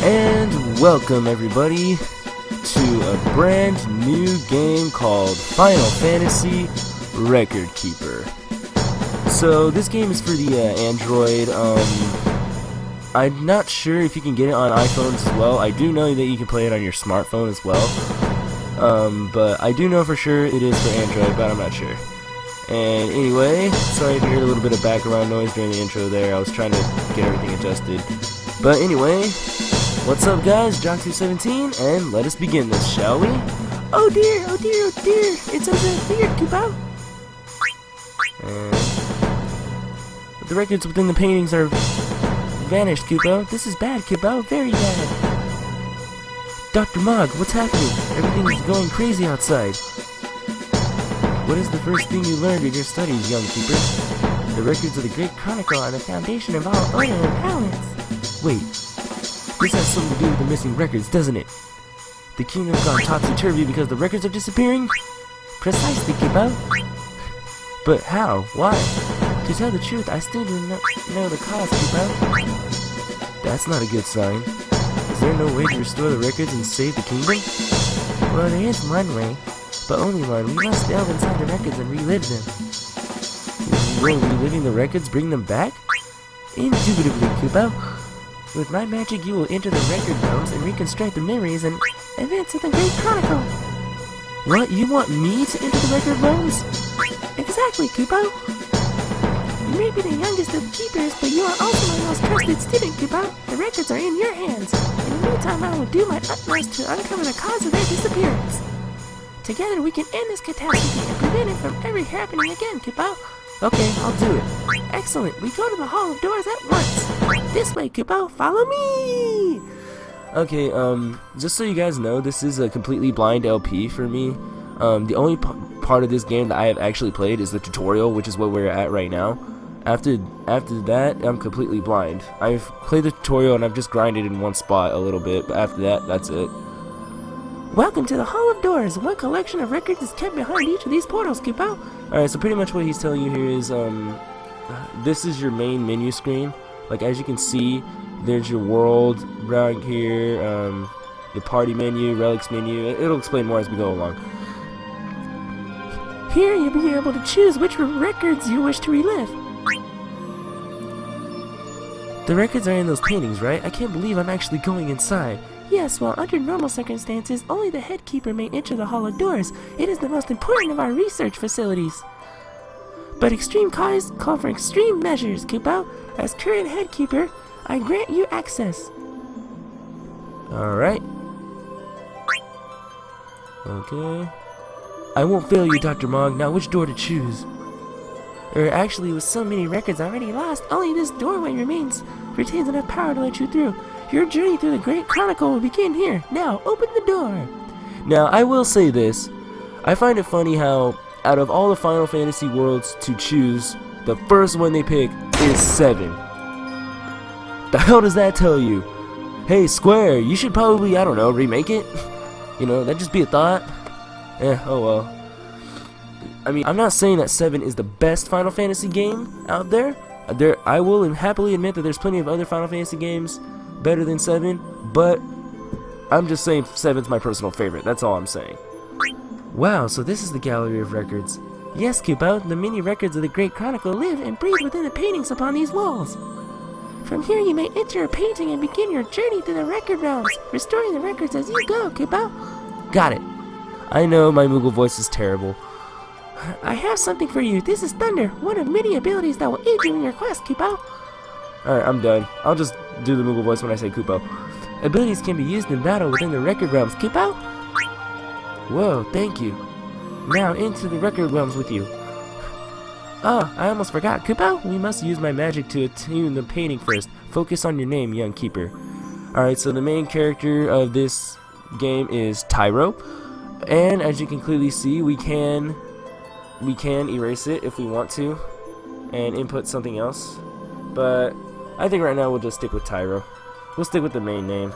And welcome everybody to a brand new game called Final Fantasy Record Keeper. So this game is for the Android. I'm not sure if you can get it on iPhones as well. I do know that you can play it on your smartphone as well. But I do know for sure it is for Android, but I'm not sure. And anyway, sorry if you heard a little bit of background noise during the intro there. I was trying to get everything adjusted. But anyway, what's up guys, Jock217, and let us begin this, shall we? Oh dear, oh dear, oh dear, it's interfered, Kupo. And the records within the paintings are vanished, Kupo. This is bad, Kupo, very bad. Dr. Mog, what's happening? Everything is going crazy outside. What is the first thing you learned in your studies, young keeper? The records of the Great Chronicle are the foundation of all order and balance. Wait, this has something to do with the missing records, doesn't it? The kingdom's gone topsy-turvy because the records are disappearing? Precisely, Kupo. But how? Why? To tell the truth, I still do not know the cause, Kupo. That's not a good sign. Is there no way to restore the records and save the kingdom? Well, there is one way, but only one. We must delve inside the records and relive them. Will reliving the records bring them back? Indubitably, Kupo. With my magic, you will enter the record realms and reconstruct the memories and events of the Great Chronicle. What? You want me to enter the record realms? Exactly, Kupo. You may be the youngest of the keepers, but you are also my most trusted student, Kupo. The records are in your hands. In the meantime, I will do my utmost to uncover the cause of their disappearance. Together, we can end this catastrophe and prevent it from ever happening again, Kupo. Okay, I'll do it. Excellent. We go to the Hall of Doors at once. This way, Kupo. Follow me. Okay, just so you guys know, this is a completely blind LP for me. The only part of this game that I have actually played is the tutorial, which is what we're at right now. After that, I'm completely blind. I've played the tutorial and I've just grinded in one spot a little bit, but after that, that's it. Welcome to the Hall of Doors. One collection of records is kept behind each of these portals, Kupo. Alright, so pretty much what he's telling you here is, this is your main menu screen. Like, as you can see, there's your world right here, your party menu, relics menu. It'll explain more as we go along. Here, you'll be able to choose which records you wish to relive. The records are in those paintings, right? I can't believe I'm actually going inside. Yes, well, under normal circumstances, only the head keeper may enter the Hall of Doors. It is the most important of our research facilities. But extreme cause call for extreme measures, Kupo. As current head keeper, I grant you access. Alright. Okay. I won't fail you, Dr. Mog. Now which door to choose? Actually, with so many records already lost, only this doorway retains enough power to let you through. Your journey through the Great Chronicle will begin here. Now, open the door. Now, I will say this. I find it funny how, out of all the Final Fantasy worlds to choose, the first one they pick is 7. The hell does that tell you? Hey, Square, you should probably, I don't know, remake it? You know, that'd just be a thought. Oh well. I mean, I'm not saying that 7 is the best Final Fantasy game out there. I will happily admit that there's plenty of other Final Fantasy games better than 7, but I'm just saying 7's my personal favorite. That's all I'm saying. Wow, so this is the gallery of records. Yes, Kupo, the many records of the Great Chronicle live and breathe within the paintings upon these walls. From here you may enter a painting and begin your journey through the record realms, restoring the records as you go, Kupo. Got it. I know my Moogle voice is terrible. I have something for you. This is Thunder, one of many abilities that will aid you in your quest, Kupo. Alright, I'm done. I'll just do the Moogle voice when I say Kupo. Abilities can be used in battle within the record realms, Kupo. Whoa, thank you. Now into the record realms with you. Oh, I almost forgot, Kupo. We must use my magic to attune the painting first. Focus on your name, young keeper. Alright, so the main character of this game is Tyro. And as you can clearly see, we can erase it if we want to and input something else. But I think right now we'll just stick with Tyro. We'll stick with the main name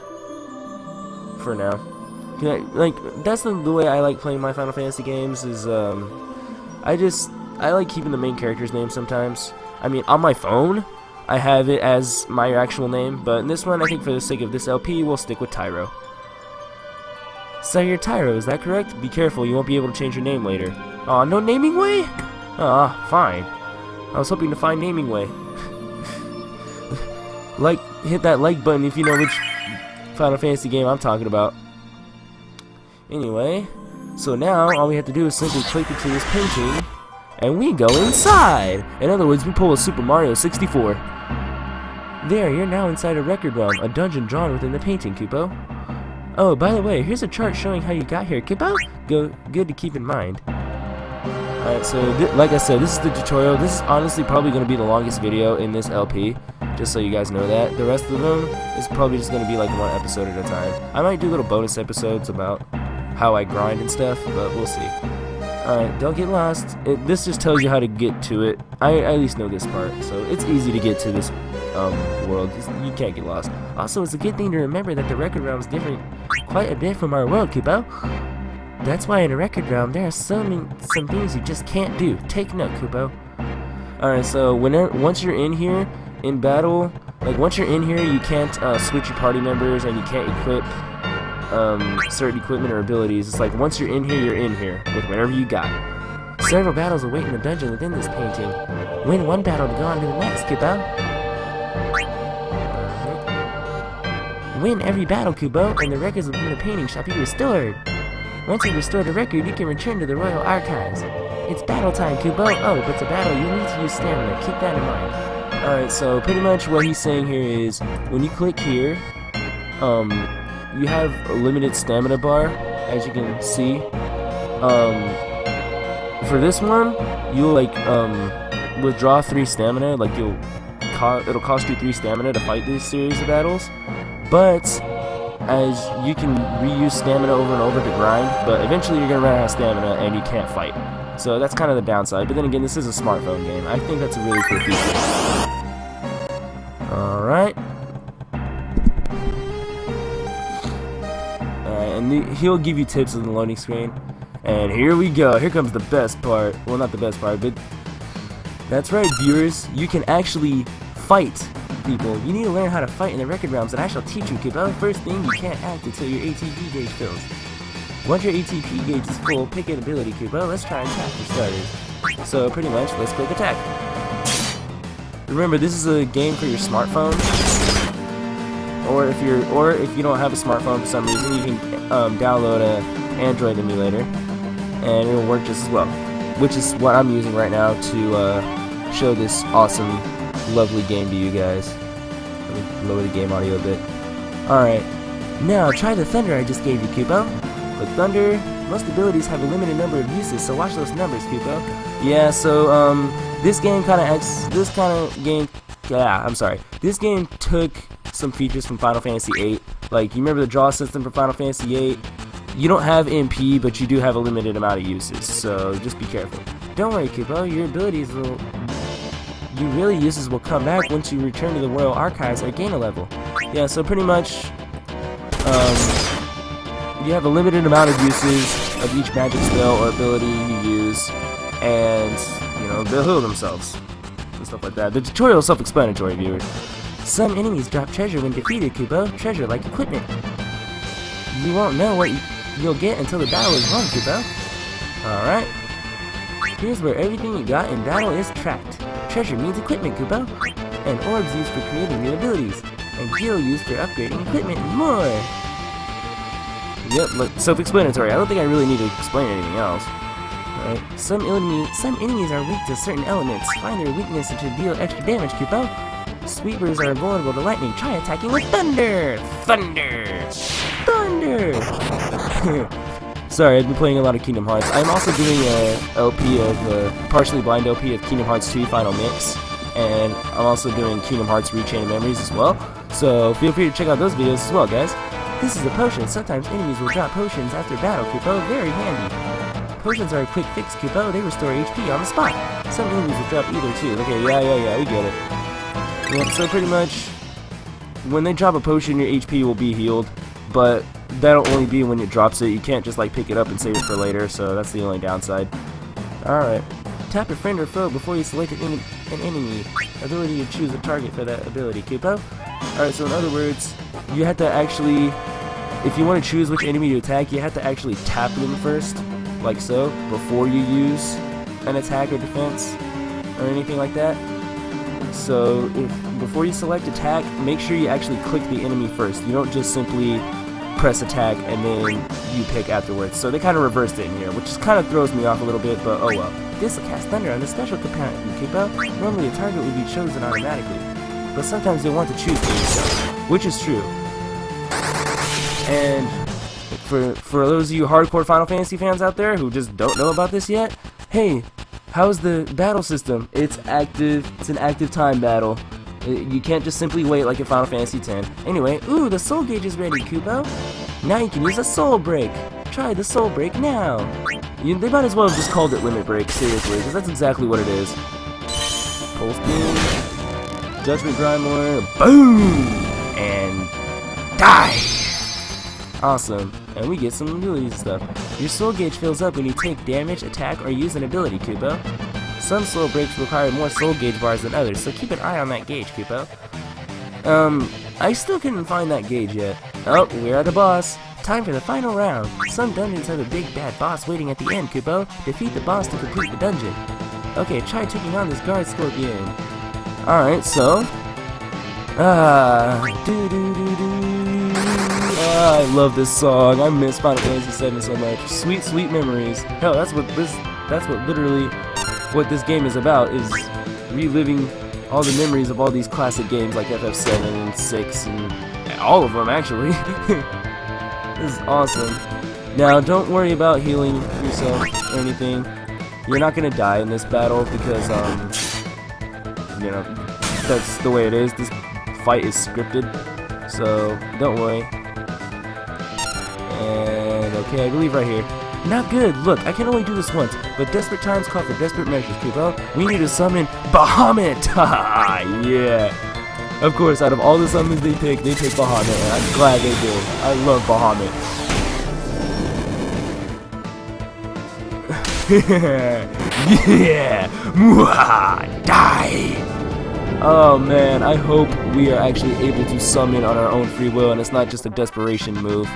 for now. That's the way I like playing my Final Fantasy games is I like keeping the main character's name sometimes. I mean, on my phone, I have it as my actual name, but in this one, I think for the sake of this LP, we'll stick with Tyro. So you're Tyro, is that correct? Be careful, you won't be able to change your name later. Aw, no naming way? Aw, fine. I was hoping to find naming way. Hit that like button if you know which Final Fantasy game I'm talking about. Anyway, so now all we have to do is simply click into this painting, and we go inside. In other words, we pull a Super Mario 64. There, you're now inside a record realm, a dungeon drawn within the painting, Kupo. Oh, by the way, here's a chart showing how you got here, Kupo. Good to keep in mind. Alright, so like I said, this is the tutorial. This is honestly probably going to be the longest video in this LP, just so you guys know that. The rest of them is probably just going to be like one episode at a time. I might do little bonus episodes about how I grind and stuff, but we'll see. Alright, don't get lost. This just tells you how to get to it. I at least know this part, so it's easy to get to this world. You can't get lost. Also, it's a good thing to remember that the record realm is different quite a bit from our world, Kupo. That's why in a record realm, there are some things you just can't do. Take note, Kupo. Alright, so once you're in here, in battle, once you're in here, you can't switch your party members, and you can't equip certain equipment or abilities. It's like once you're in here with whatever you got. Several battles await in the dungeon within this painting. Win one battle to go on to the next, Kupo. Win every battle, Kupo, and the records within the painting shall be restored. Once you restore the record, you can return to the Royal Archives. It's battle time, Kupo. Oh, but to battle, you'll need to use stamina. Keep that in mind. Alright, so pretty much what he's saying here is, when you click here, you have a limited stamina bar, as you can see. For this one, you'll withdraw 3 stamina. It'll cost you 3 stamina to fight this series of battles. But as you can reuse stamina over and over to grind, but eventually you're gonna run out of stamina and you can't fight. So that's kind of the downside. But then again, this is a smartphone game. I think that's a really cool feature. Alright. And he'll give you tips on the loading screen. And here we go. Here comes the best part. Well, not the best part, but that's right, viewers. You can actually fight people. You need to learn how to fight in the record realms, and I shall teach you, Kupo. First thing, you can't act until your ATP gauge fills. Once your ATP gauge is full, pick an ability, Kupo. Let's try attack for starters. So pretty much, let's click attack. Remember, this is a game for your smartphone. Or if you don't have a smartphone for some reason, you can download an Android emulator, and it'll work just as well. Which is what I'm using right now to show this awesome, lovely game to you guys. Let me lower the game audio a bit. Alright, now try the thunder I just gave you, Kupo. Click thunder. Most abilities have a limited number of uses, so watch those numbers, Kupo. Yeah, so this game took some features from Final Fantasy VIII. Like, you remember the draw system from Final Fantasy VIII? You don't have MP, but you do have a limited amount of uses, so just be careful. Don't worry, Kupo, your abilities will... Your really uses will come back once you return to the Royal Archives or gain a level. Yeah, so pretty much, you have a limited amount of uses of each magic spell or ability you use, and, you know, they'll heal themselves, and stuff like that. The tutorial is self-explanatory, viewers. Some enemies drop treasure when defeated, Kupo. Treasure like equipment. You won't know what you'll get until the battle is won, Kupo. Alright. Here's where everything you got in battle is tracked. Treasure means equipment, Kupo. And orbs used for creating new abilities. And gil used for upgrading equipment and more. Yep, look, self-explanatory. I don't think I really need to explain anything else. Alright. Some enemies are weak to certain elements. Find their weakness to deal extra damage, Kupo. Sweepers are vulnerable to lightning. Try attacking with thunder! Thunder! Thunder! Sorry, I've been playing a lot of Kingdom Hearts. I'm also doing a LP of partially blind LP of Kingdom Hearts 2 Final Mix, and I'm also doing Kingdom Hearts Rechain of Memories as well. So feel free to check out those videos as well, guys. This is a potion. Sometimes enemies will drop potions after battle, Kupo. Very handy. Potions are a quick fix, Kupo. They restore HP on the spot. Some enemies will drop either too. Okay, yeah, we get it. Yeah, so pretty much, when they drop a potion, your HP will be healed, but that'll only be when it drops it. You can't just like pick it up and save it for later, so that's the only downside. Alright. Tap a friend or foe before you select an an enemy. Ability to choose a target for that ability, Kupo. Alright, so in other words, you have to actually, if you want to choose which enemy to attack, you have to actually tap them first, like so, before you use an attack or defense, or anything like that. So, before you select attack, make sure you actually click the enemy first. You don't just simply press attack and then you pick afterwards. So they kind of reversed it in here, which kind of throws me off a little bit, but oh well. This will cast thunder on the special component, Kupo. Normally a target would be chosen automatically, but sometimes they want to choose for yourself, which is true. And for those of you hardcore Final Fantasy fans out there who just don't know about this yet, hey, how's the battle system? It's active. It's an active time battle. You can't just simply wait like in Final Fantasy X. Anyway, ooh, the soul gauge is ready, Kupo. Now you can use a soul break. Try the soul break now. They might as well have just called it limit break, seriously, because that's exactly what it is. Pulse beam, Judgment Grimoire, boom, and die. Awesome, and we get some abilities and stuff. Your soul gauge fills up when you take damage, attack, or use an ability, Kupo. Some soul breaks require more soul gauge bars than others, so keep an eye on that gauge, Kupo. I still couldn't find that gauge yet. Oh, we're at the boss. Time for the final round. Some dungeons have a big bad boss waiting at the end, Kupo. Defeat the boss to complete the dungeon. Okay, try taking on this guard scorpion. Alright, so... I love this song. I miss Final Fantasy VII so much. Sweet, sweet memories. Hell, that's what literally what this game is about, is reliving all the memories of all these classic games like FF7 and 6 and all of them actually. This is awesome. Now don't worry about healing yourself or anything. You're not gonna die in this battle because you know, that's the way it is. This fight is scripted, so don't worry. And okay, I believe right here. Not good. Look, I can only do this once, but desperate times call for desperate measures, Kupo. We need to summon Bahamut! Haha, yeah. Of course, out of all the summons they take Bahamut, and I'm glad they did. I love Bahamut. Yeah! Mwah! Die! Oh man, I hope we are actually able to summon on our own free will and it's not just a desperation move.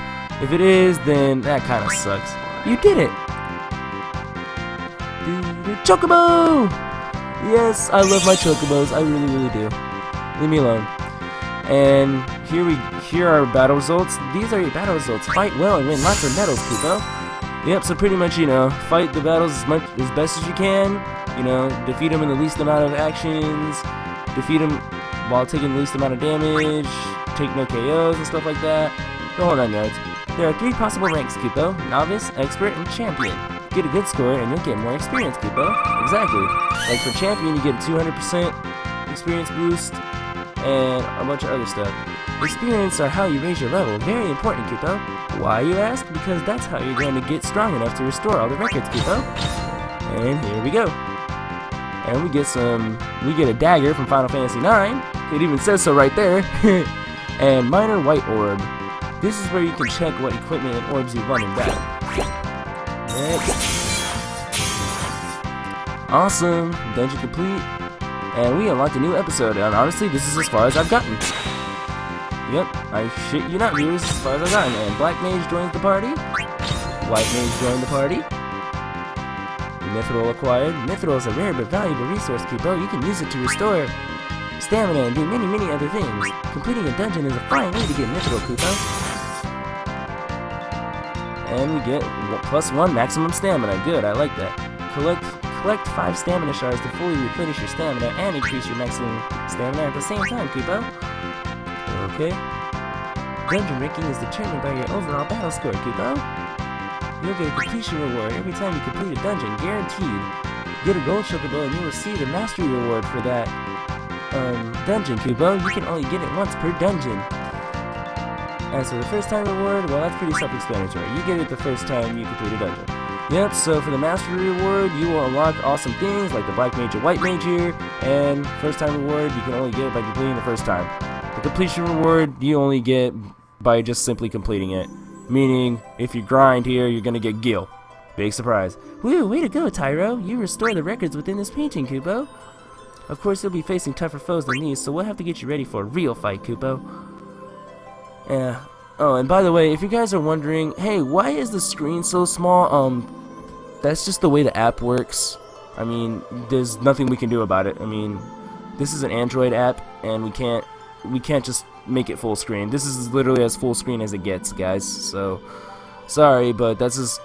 If it is, then that kind of sucks. You did it! Chocobo! Yes, I love my chocobos. I really, really do. Leave me alone. And here are our battle results. These are your battle results. Fight well and win lots of medals, Kupo. Yep, so pretty much, you know, fight the battles as best as you can. You know, defeat them in the least amount of actions. Defeat them while taking the least amount of damage. Take no KOs and stuff like that. The whole 9 yards. There are 3 possible ranks, Kupo: Novice, Expert, and Champion. Get a good score and you'll get more experience, Kupo. Exactly. Like for Champion, you get a 200% experience boost and a bunch of other stuff. Experience are how you raise your level. Very important, Kupo. Why, you ask? Because that's how you're going to get strong enough to restore all the records, Kupo. And here we go. And we get a dagger from Final Fantasy IX. It even says so right there. And minor white orb. This is where you can check what equipment and orbs you won in battle. Next. Awesome. Dungeon complete. And we unlocked a new episode, and honestly, this is as far as I've gotten. Yep, I shit you not, viewers, as far as I've gotten. And Black Mage joins the party. White Mage joined the party. Mithril acquired. Mithril is a rare but valuable resource, Kupo. You can use it to restore stamina and do many, many other things. Completing a dungeon is a fine way to get Mithril, Kupo. And we get +1 maximum stamina. Good, I like that. Collect 5 stamina shards to fully replenish your stamina and increase your maximum stamina at the same time, Kupo. Okay. Dungeon ranking is determined by your overall battle score, Kupo. You'll get a completion reward every time you complete a dungeon, guaranteed. Get a gold chocobo and you'll receive the mastery reward for that dungeon, Kupo. You can only get it once per dungeon. As for the first time reward, well, that's pretty self-explanatory. You get it the first time you complete a dungeon. Yep, so for the mastery reward, you will unlock awesome things like the Black Mage and White Mage here, and first time reward, you can only get it by completing the first time. The completion reward, you only get by just simply completing it. Meaning, if you grind here, you're gonna get Gil. Big surprise. Woo, way to go, Tyro. You restore the records within this painting, Kupo. Of course, you'll be facing tougher foes than these, so we'll have to get you ready for a real fight, Kupo. Yeah. Oh, and by the way, if you guys are wondering, hey, why is the screen so small? That's just the way the app works. I mean, there's nothing we can do about it. I mean, this is an Android app, and we can't just make it full screen. This is literally as full screen as it gets, guys. So, sorry, but that's as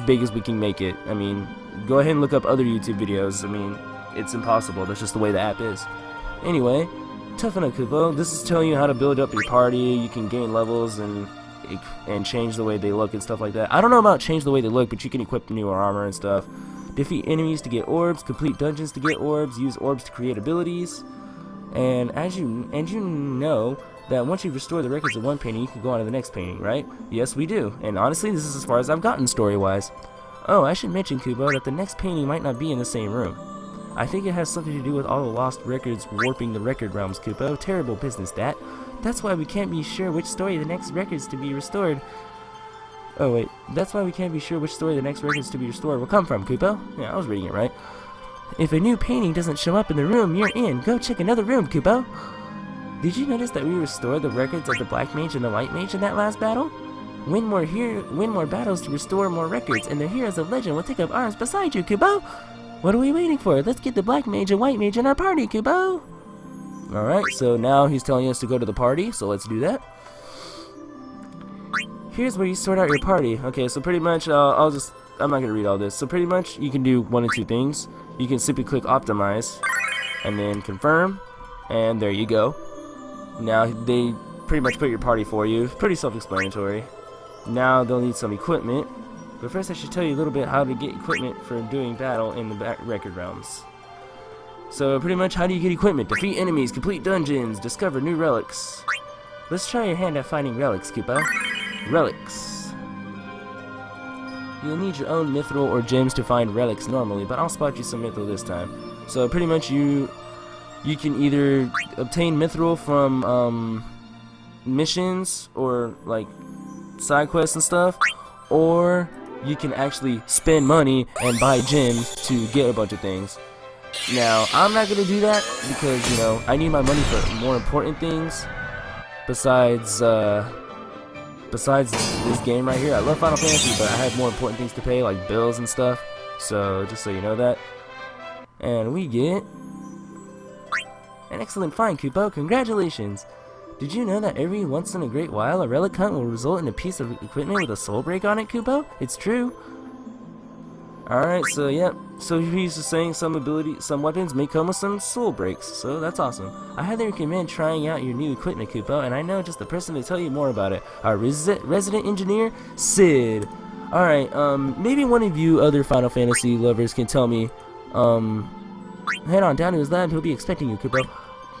big as we can make it. I mean, go ahead and look up other YouTube videos. I mean, it's impossible. That's just the way the app is. Anyway, toughen up, Kupo. This is telling you how to build up your party. You can gain levels and change the way they look and stuff like that. I don't know about change the way they look, but you can equip newer armor and stuff. Defeat enemies to get orbs, complete dungeons to get orbs, use orbs to create abilities. And you know that once you restore the records of one painting, you can go on to the next painting, right? Yes, we do. And honestly, this is as far as I've gotten story-wise. Oh, I should mention, Kupo, that the next painting might not be in the same room. I think it has something to do with all the lost records warping the record realms, Kupo. Terrible business, that. That's why we can't be sure which story the next records to be restored. Oh wait, that's why we can't be sure which story the next records to be restored will come from, Kupo. Yeah, I was reading it right. If a new painting doesn't show up in the room you're in, go check another room, Kupo. Did you notice that we restored the records of the Black Mage and the White Mage in that last battle? Win more battles to restore more records, and the heroes of legend will take up arms beside you, Kupo. What are we waiting for? Let's get the Black Mage and White Mage in our party, Kupo. Alright, so now he's telling us to go to the party, so let's do that. Here's where you sort out your party. Okay, so pretty much, I'm not going to read all this. So pretty much, you can do one of two things. You can simply click optimize, and then confirm, and there you go. Now, they pretty much put your party for you. Pretty self-explanatory. Now, they'll need some equipment. But first, I should tell you a little bit how to get equipment for doing battle in the record realms. So, pretty much, how do you get equipment? Defeat enemies, complete dungeons, discover new relics. Let's try your hand at finding relics, Kupo. Relics. You'll need your own mithril or gems to find relics normally, but I'll spot you some mithril this time. So, pretty much, you can either obtain mithril from missions or like side quests and stuff, or you can actually spend money and buy gems to get a bunch of things. Now, I'm not gonna do that because, you know, I need my money for more important things besides this game right here. I love Final Fantasy, but I have more important things to pay, like bills and stuff. So, just so you know that. And we get an excellent find, Kupo. Congratulations! Did you know that every once in a great while, a relic hunt will result in a piece of equipment with a soul break on it, Kupo? It's true. Alright, so yeah. So he's just saying some weapons may come with some soul breaks, so that's awesome. I highly recommend trying out your new equipment, Kupo, and I know just the person to tell you more about it. Our resident engineer, Sid. Alright, maybe one of you other Final Fantasy lovers can tell me, head on down to his lab, he'll be expecting you, Kupo.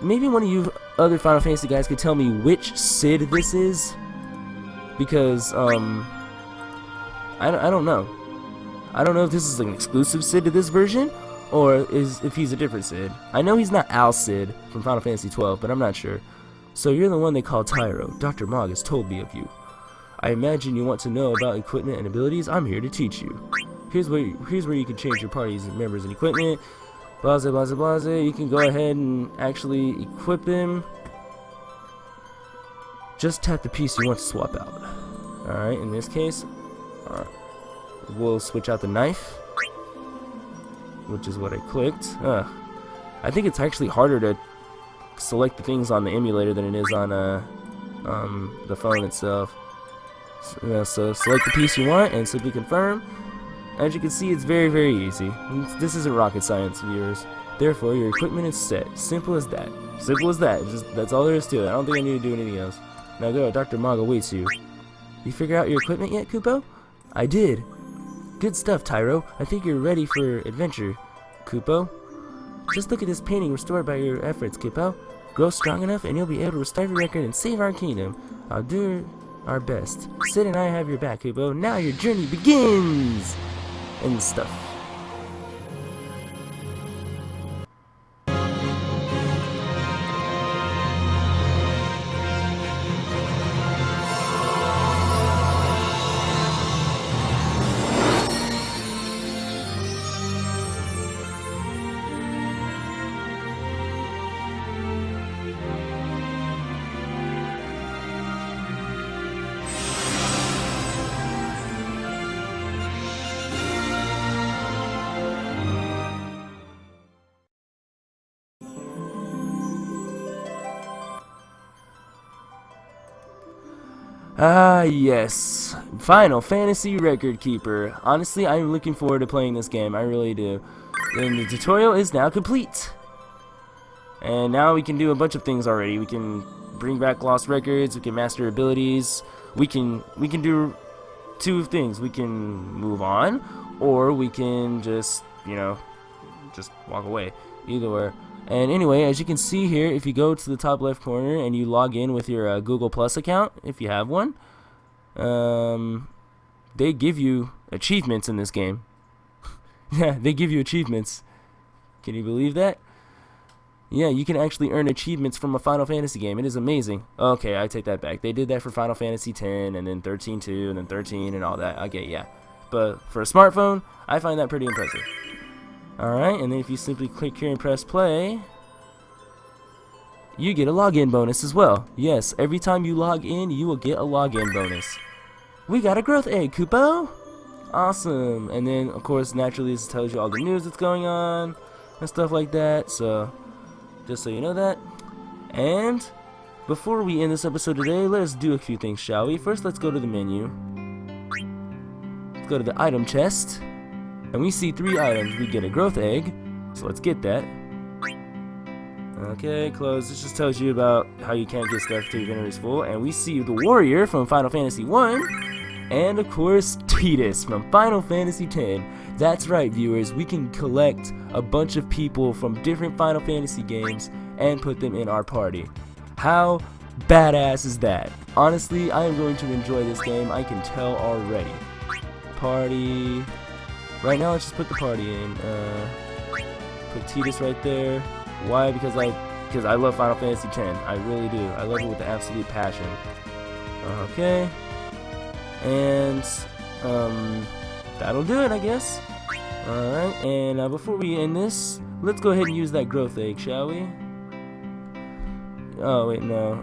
Maybe one of you other Final Fantasy guys could tell me which Sid this is, because, I don't know. I don't know if this is an exclusive Sid to this version, or if he's a different Sid. I know he's not Al Sid from Final Fantasy 12, but I'm not sure. So you're the one they call Tyro. Dr. Mog has told me of you. I imagine you want to know about equipment and abilities. I'm here to teach you. Here's where you can change your party's members and equipment. Blase, blase, blase. You can go ahead and actually equip him. Just tap the piece you want to swap out. Alright, in this case, we'll switch out the knife, which is what I clicked. I think it's actually harder to select the things on the emulator than it is on the phone itself. So select the piece you want and simply confirm. As you can see, it's very, very easy. This isn't rocket science, viewers. Therefore, your equipment is set. Simple as that. Simple as that. That's all there is to it. I don't think I need to do anything else. Now go, Dr. Mog awaits you. You figure out your equipment yet, Kupo? I did. Good stuff, Tyro. I think you're ready for adventure, Kupo. Just look at this painting restored by your efforts, Kupo. Grow strong enough and you'll be able to restore your record and save our kingdom. I'll do our best. Sid and I have your back, Kupo. Now your journey begins! And stuff. Ah, yes. Final Fantasy Record Keeper. Honestly, I'm looking forward to playing this game. I really do. And the tutorial is now complete. And now we can do a bunch of things already. We can bring back lost records. We can master abilities. We can do two things. We can move on, or we can just, you know, just walk away. Either way. And anyway, as you can see here, if you go to the top left corner and you log in with your Google Plus account, if you have one, they give you achievements in this game. Yeah, they give you achievements. Can you believe that? Yeah, you can actually earn achievements from a Final Fantasy game. It is amazing. Okay, I take that back. They did that for Final Fantasy X, and then 13 too, and then 13 and all that. Okay, yeah. But for a smartphone, I find that pretty impressive. Alright, and then if you simply click here and press play, you get a login bonus as well. Yes, every time you log in, you will get a login bonus. We got a growth egg, Kupo! Awesome! And then, of course, naturally this tells you all the news that's going on, and stuff like that, so just so you know that. And before we end this episode today, let's do a few things, shall we? First, let's go to the menu. Let's go to the item chest. And we see 3 items. We get a growth egg, so let's get that. Okay, close. This just tells you about how you can't get stuff till your inventory is full. And we see the warrior from Final Fantasy 1, and of course Tidus from Final Fantasy X. That's right, viewers. We can collect a bunch of people from different Final Fantasy games and put them in our party. How badass is that? Honestly, I am going to enjoy this game. I can tell already. Party. Right now, let's just put the party in. Put Tidus right there. Why? Because I love Final Fantasy X. I really do. I love it with absolute passion. Okay. And that'll do it, I guess. Alright, and before we end this, let's go ahead and use that growth egg, shall we? Oh, wait, no.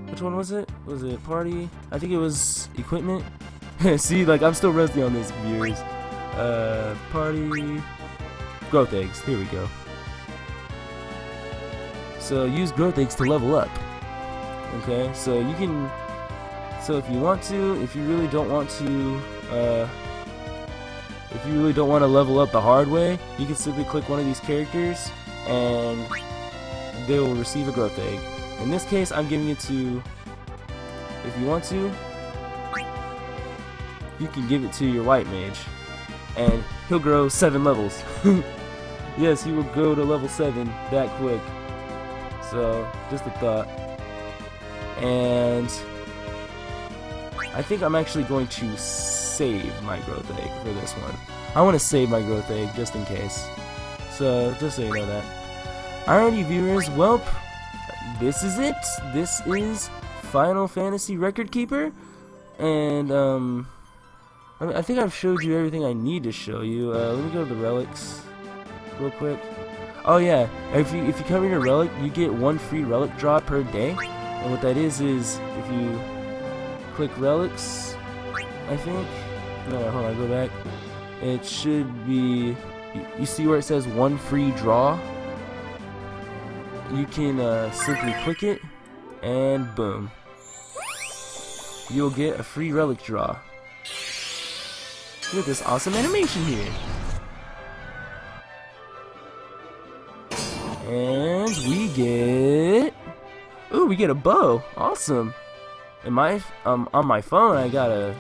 Which one was it? Was it party? I think it was equipment. See, like, I'm still rusty on this, viewers. Party. Growth eggs. Here we go. So, use growth eggs to level up. Okay, so you can. So, if you want to, if you really don't want to, level up the hard way, you can simply click one of these characters and they will receive a growth egg. In this case, I'm giving it to, if you want to, you can give it to your white mage and he'll grow 7 levels. Yes, he will go to level 7 that quick. So, just a thought. And I think I'm actually going to save my growth egg for this one. I want to save my growth egg just in case. So, just so you know that. Alrighty, viewers, well, this is it. This is Final Fantasy Record Keeper. And, I think I've showed you everything I need to show you. Let me go to the relics real quick. Oh yeah, if you cover your relic, you get 1 free relic draw per day. And what that is if you click relics, I think. No, hold on, go back. It should be. You see where it says 1 free draw? You can simply click it, and boom, you'll get a free relic draw. Look at this awesome animation here. And we get. Ooh, we get a bow. Awesome. And on my phone, I got I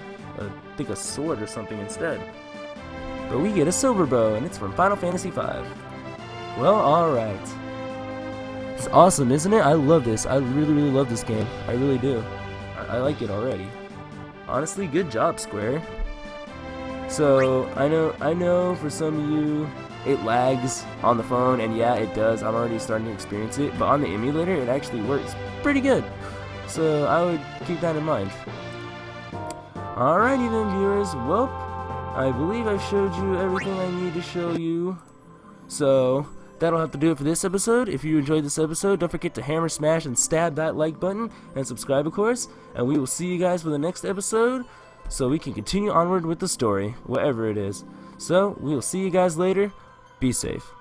think a sword or something instead. But we get a silver bow, and it's from Final Fantasy V. Well, alright. It's awesome, isn't it? I love this. I really, really love this game. I really do. I like it already. Honestly, good job, Square. So, I know for some of you, it lags on the phone, and yeah, it does. I'm already starting to experience it. But on the emulator, it actually works pretty good. So, I would keep that in mind. Alrighty then, viewers. Well, I believe I've showed you everything I need to show you. So, that'll have to do it for this episode. If you enjoyed this episode, don't forget to hammer, smash, and stab that like button. And subscribe, of course. And we will see you guys for the next episode, so we can continue onward with the story, whatever it is. So, we will see you guys later. Be safe.